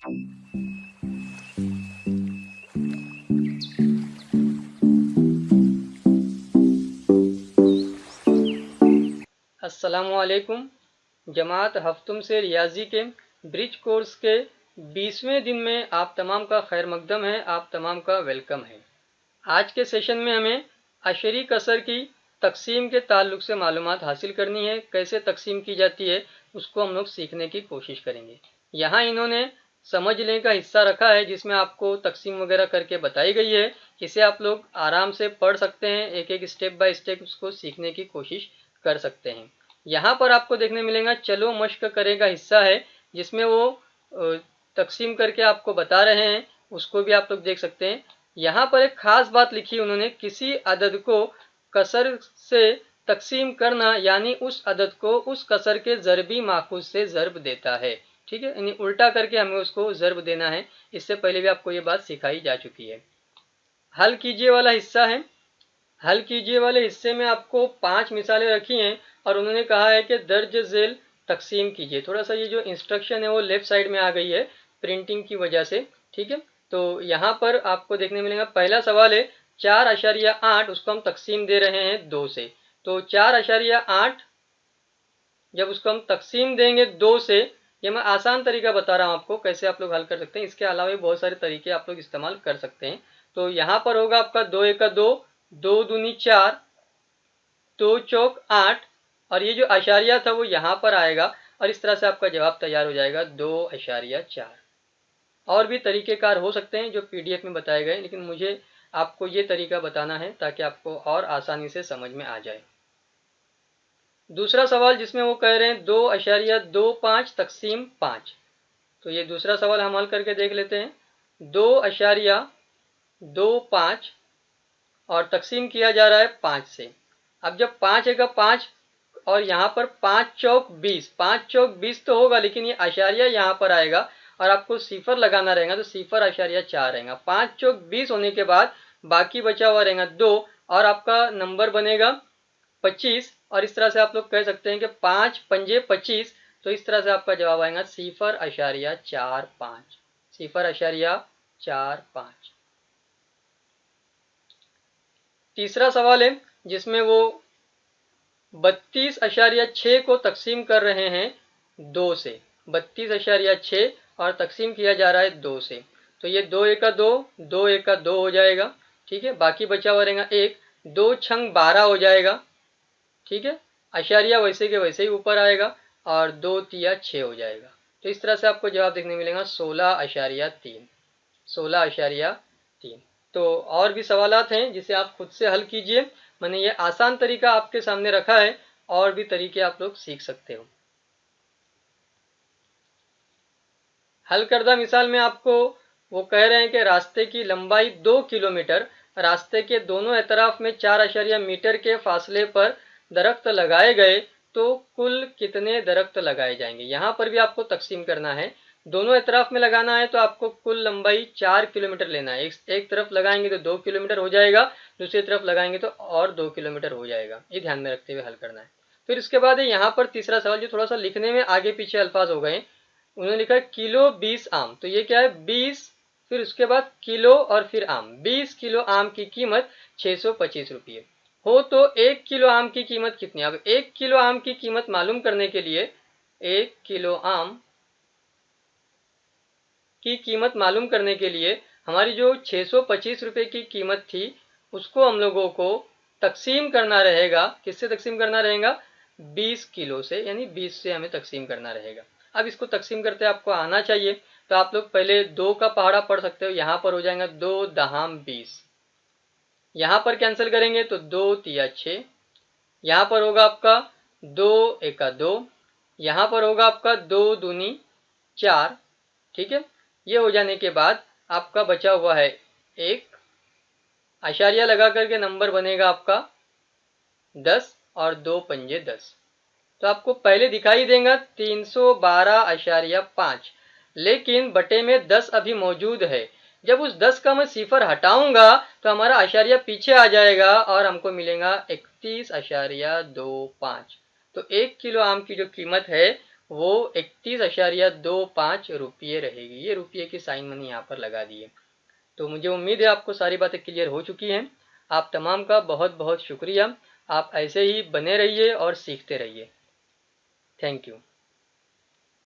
अस्सलामुअलैकुम। जमात हफ्तुम से रियाजी के ब्रिज कोर्स के 20वें दिन में आप तमाम का खैर मकदम है, आप तमाम का वेलकम है। आज के सेशन में हमें अशरी कसर की तकसीम के ताल्लुक से मालूमात हासिल करनी है। कैसे तकसीम की जाती है उसको हम लोग सीखने की कोशिश करेंगे। यहाँ इन्होंने समझ लें का हिस्सा रखा है जिसमें आपको तकसीम वगैरह करके बताई गई है। इसे आप लोग आराम से पढ़ सकते हैं, एक एक स्टेप बाय स्टेप उसको सीखने की कोशिश कर सकते हैं। यहाँ पर आपको देखने मिलेगा चलो मश्क करे का हिस्सा है जिसमें वो तकसीम करके आपको बता रहे हैं, उसको भी आप लोग देख सकते हैं। यहाँ पर एक खास बात लिखी उन्होंने, किसी अदद को कसर से तकसीम करना यानी उस अदद को उस कसर के ज़रबी माखूज से ज़र्ब देता है। ठीक है, यानी उल्टा करके हमें उसको ज़र्ब देना है। इससे पहले भी आपको ये बात सिखाई जा चुकी है। हल कीजिए वाला हिस्सा है। हल कीजिए वाले हिस्से में आपको 5 मिसालें रखी हैं और उन्होंने कहा है कि दर्ज झेल तकसीम कीजिए। थोड़ा सा ये जो इंस्ट्रक्शन है वो लेफ्ट साइड में आ गई है प्रिंटिंग की वजह से। ठीक है, तो यहाँ पर आपको देखने मिलेगा पहला सवाल है 4.8, उसको हम तकसीम दे रहे हैं 2 से। तो 4.8 जब उसको हम तकसीम देंगे 2 से, ये मैं आसान तरीका बता रहा हूँ आपको कैसे आप लोग हल कर सकते हैं। इसके अलावा भी बहुत सारे तरीके आप लोग इस्तेमाल कर सकते हैं। तो यहाँ पर होगा आपका 2 एका 2, 2 दूनी 4, 2 चौक 8, और ये जो अशारिया था वो यहाँ पर आएगा और इस तरह से आपका जवाब तैयार हो जाएगा 2.4। और भी तरीक़ेकार हो सकते हैं जो पीडीएफ में बताए गए, लेकिन मुझे आपको ये तरीका बताना है ताकि आपको और आसानी से समझ में आ जाए। दूसरा सवाल जिसमें वो कह रहे हैं 2.25 तकसीम 5। तो ये दूसरा सवाल हम हल करके देख लेते हैं। 2.25 और तकसीम किया जा रहा है 5 से। अब जब 5 है का 5 और यहाँ पर 5 चौक 20, 5 चौक 20 तो होगा, लेकिन ये आशारिया यहाँ पर आएगा और आपको सिफर लगाना रहेगा, तो 0.4 रहेगा। 5 चौक 20 होने के बाद बाकी बचा हुआ रहेगा 2 और आपका नंबर बनेगा 25। और इस तरह से आप लोग कह सकते हैं कि 5 पंजे 25, तो इस तरह से आपका जवाब आएगा 0.45, 0.45। तीसरा सवाल है जिसमें वो 32.6 को तकसीम कर रहे हैं 2 से। 32.6 और तकसीम किया जा रहा है 2 से। तो ये 2 एका 2, 2 एका 2 हो जाएगा। ठीक है, बाकी बचा हुआ रहेगा 1, 2 छंग 12 हो जाएगा। ठीक है, अशारिया वैसे के वैसे ही ऊपर आएगा और 2 तिया 6 हो जाएगा। तो इस तरह से आपको जवाब देखने मिलेगा 16.3, 16.3। तो और भी सवालात हैं जिसे आप खुद से हल कीजिए। मैंने ये आसान तरीका आपके सामने रखा है, और भी तरीके आप लोग सीख सकते हो। हल करदा मिसाल में आपको वो कह रहे हैं कि रास्ते की लंबाई 2 किलोमीटर, रास्ते के दोनों एतराफ में 4 मीटर के फासले पर दरख्त लगाए गए तो कुल कितने दरख्त लगाए जाएंगे। यहाँ पर भी आपको तकसीम करना है। दोनों एतराफ में लगाना है तो आपको कुल लंबाई 4 किलोमीटर लेना है। एक तरफ लगाएंगे तो 2 किलोमीटर हो जाएगा, दूसरी तरफ लगाएंगे तो और 2 किलोमीटर हो जाएगा। ये ध्यान में रखते हुए हल करना है। फिर उसके बाद यहाँ पर तीसरा सवाल जो थोड़ा सा लिखने में आगे पीछे अल्फाज हो गए। उन्होंने लिखा है किलो 20 आम। तो ये क्या है 20, फिर उसके बाद किलो और फिर आम। 20 किलो आम की कीमत 625 रुपये हो तो 1 किलो आम की कीमत कितनी। अब 1 किलो आम की कीमत मालूम करने के लिए 1 किलो आम की कीमत मालूम करने के लिए हमारी जो 625 रुपये की कीमत थी उसको हम लोगों को तकसीम करना रहेगा। किससे तकसीम करना रहेगा 20 किलो से, यानी 20 से हमें तकसीम करना रहेगा। अब इसको तकसीम करते आपको आना चाहिए, तो आप लोग पहले 2 का पहाड़ा पढ़ सकते हो। यहाँ पर हो जाएगा 2 दहाम 20, यहाँ पर कैंसिल करेंगे तो 2 तिया 6, यहाँ पर होगा आपका 2 एका 2, यहाँ पर होगा आपका 2 दूनी 4। ठीक है, ये हो जाने के बाद आपका बचा हुआ है 1, आशारिया लगा करके नंबर बनेगा आपका 10 और 2 पंजे 10। तो आपको पहले दिखाई देगा 312.5, लेकिन बटे में 10 अभी मौजूद है। जब उस 10 का मैं सिफर हटाऊंगा तो हमारा आशारिया पीछे आ जाएगा और हमको मिलेगा 31.25। तो 1 किलो आम की जो कीमत है वो 31.25 रुपये रहेगी। ये रुपये की साइन मैंने यहाँ पर लगा दी है। तो मुझे उम्मीद है आपको सारी बातें क्लियर हो चुकी हैं। आप तमाम का बहुत बहुत शुक्रिया। आप ऐसे ही बने रहिए और सीखते रहिए। Thank you.